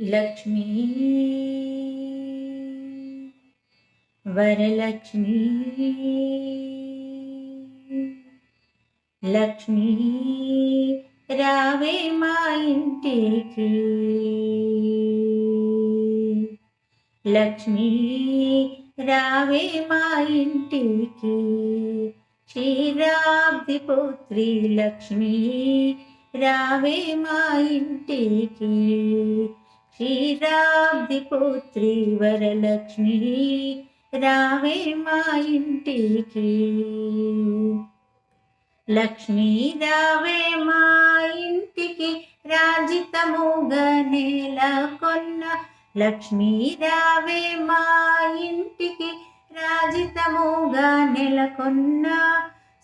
లక్ష్మీ వరలక్ష్మీ లక్ష్మీ రావే మా ఇంటికి లక్ష్మీ రావే మా ఇంటికి క్షీరాబ్ది పుత్రి లక్ష్మీ రావే మా ఇంటికి క్షీరాబ్ది పుత్రి వరలక్ష్మీ రావే మా ఇంటికి లక్ష్మీ రావే మా ఇంటికి రాజితముగా నెలకొన్న లక్ష్మీ రావే మా ఇంటికి రాజితముగా నెలకొన్న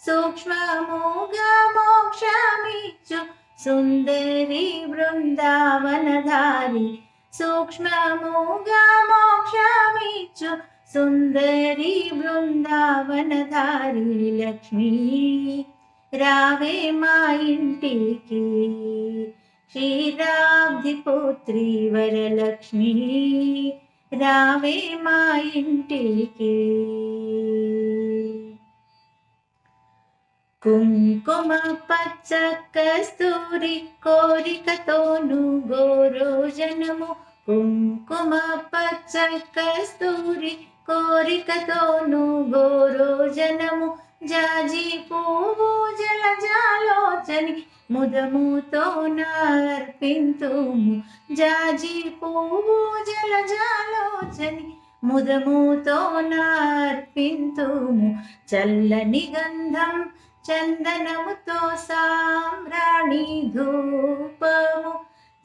సూక్ష్మముగా మోక్షమిచ్చు సుందరి బృందావనధారి సూక్ష్మముగా మోక్షమిచ్చు సుందరి బృందావనధారి లక్ష్మీ రావే మా ఇంటికి క్షీరాబ్ది పుత్రి వరలక్ష్మీ రావే మా ఇంటికి కుంకుమ పచ్చ కస్తూరి కోరికతోను గోరోజనము కుంకుమ పచ్చ కస్తూరి కోరికతోను గోరోజనము జాజి పువ్వు జలజాలోచని ముదముతో నర్పింతుము జాజి పువ్వు జలజాలోచని ముదముతో నర్పింతుము చల్లని గంధం చందనముతో సామ్రాణి ధూపము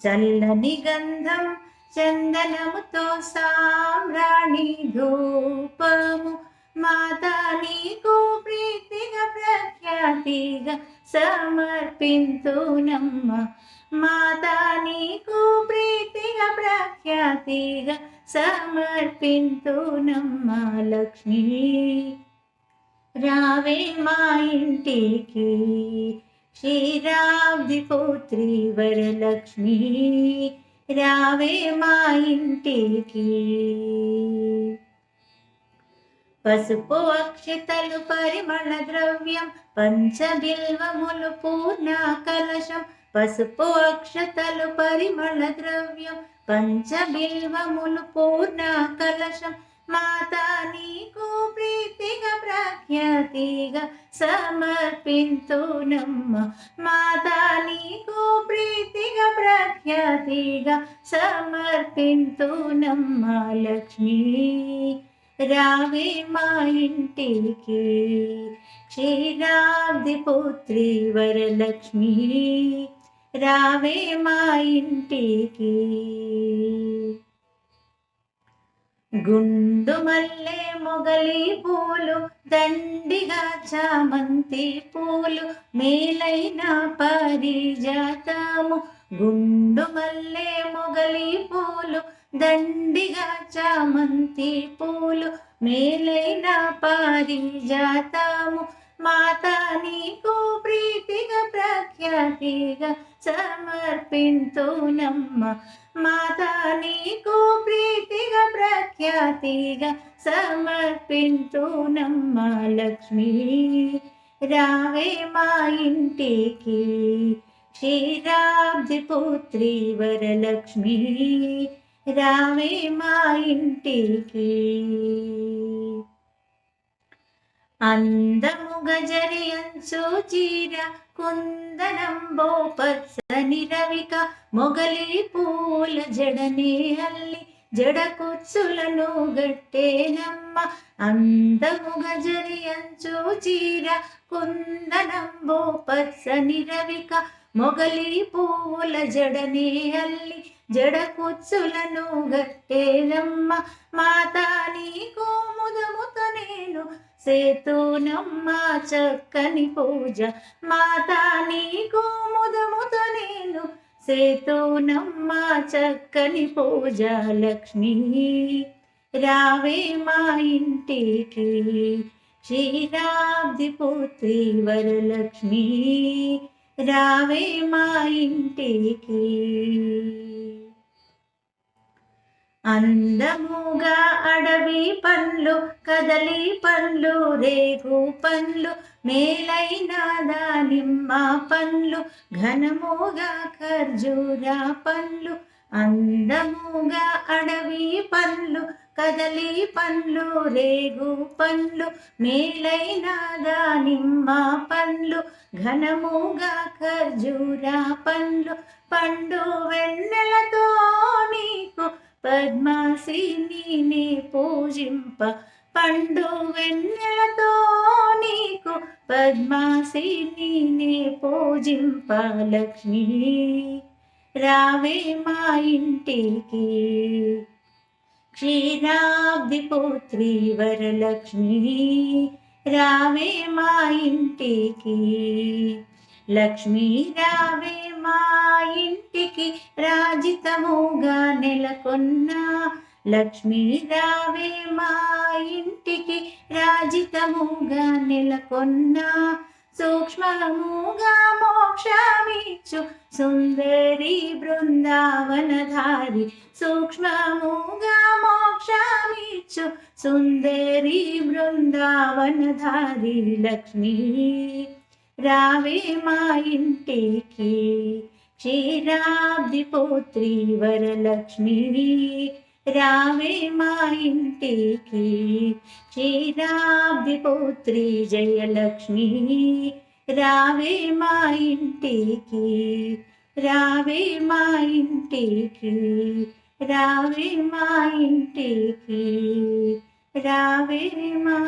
చల్లని గంధం చందనముతో సామ్రాణి ధూపము మాతా నీకు ప్రీతిగా ప్రఖ్యాతిగా సమర్పింతునమ్మ మాతా నీకు ప్రీతిగా ప్రఖ్యాతిగా సమర్పింతునమ్మ లక్ష్మీ రావే మా ఇంటికి క్షీరాబ్ది పుత్రి వరలక్ష్మీ రావే మా ఇంటికి పసుపు అక్షతలు పరిమళ ద్రవ్యం పంచబిల్వములు పూర్ణ కలశం పసుపు అక్షతలు పరిమళ ద్రవ్యం పంచబిల్వములు పూర్ణ కలశం మాతా నీకు ప్రీతిగా ప్రఖ్యాతిగా సమర్పింతునమ్మ మాతా నీకు ప్రీతిగా ప్రఖ్యాతిగా సమర్పింతునమ్మ లక్ష్మీ రావే మా ఇంటికి క్షీరాబ్ది పుత్రి వరలక్ష్మీ రావే మా ఇంటికి గుండు మల్లె మొగలి పూలు దండిగా చామంతి పూలు మేలైన పరిజాతము గుండు మల్లె మొగలి పూలు దండిగా చామంతి పూలు మేలైన పారిజాతము మాతా నీకు ప్రీతిగా ప్రఖ్యాతిగా సమర్పింతునమ్మ మాతా నీకు ప్రీతిగా ప్రఖ్యాతిగా సమర్పింతునమ్మ లక్ష్మీ రావే మా ఇంటికి క్షీరాబ్ది పుత్రి వరలక్ష్మీ రావే మా ఇంటికి అందముగా జరియంచు చీర కుందనంబో పచ్చని రవిక మొగలి పూల జడనే అల్లి జడ కుచ్చులను గట్టేనమ్మ అందముగా జరియంచు చీర కుందనంబో పచ్చని రవిక మొగలి పూల జడనే అల్లి జడ కుచ్చులను గట్టేనమ్మ మాతా నీకు ముదముతో నేను సేతునమ్మ చక్కని పూజ మాతా నీకు ముదముతో నేను సేతునమ్మ చక్కని పూజ లక్ష్మీ రావే మా ఇంటికి క్షీరాబ్ది పుత్రి వరలక్ష్మీ రావే మా ఇంటికి. అందముగా అడవి పండ్లు, కదలి పండ్లు, రేగు పండ్లు, మేలైన దానిమ్మ పండ్లు, ఘనముగా ఖర్జూర పండ్లు. అందముగా అడవి పండ్లు, కదలి పండ్లు, రేగు పండ్లు, మేలైన దానిమ్మ పండ్లు, ఘనముగా ఖర్జూర పండ్లు. పండు వెన్నెలతో నీకు పద్మాసిని పూజింప, పండు వెన్నెలతో నీకు పద్మాసిని పూజింప. లక్ష్మీ రావే మా ఇంటికి, క్షీరాబ్ది పుత్రి వరలక్ష్మి రావే మా ఇంటికి. లక్ష్మీ రావే మా ఇంటికి, రాజితముగా నెలకొన్న. లక్ష్మీ రావే మా ఇంటికి, రాజితముగా నెలకొన్న. సూక్ష్మముగా మోక్షమిచ్చు సుందరి బృందావనధారి, సూక్ష్మముగా మోక్షమిచ్చు సుందరి బృందావనధారి. లక్ష్మీ రావే మా ఇంటికి, క్షీరాబ్ది పుత్రి వరలక్ష్మి రావే మా ఇంటికి. క్షీరాబ్ది పుత్రి జయలక్ష్మి రావే మా ఇంటికి, రావే మా ఇంటికి, రావే మా ఇంటికి, రావే మా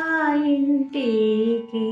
ఇంటికి.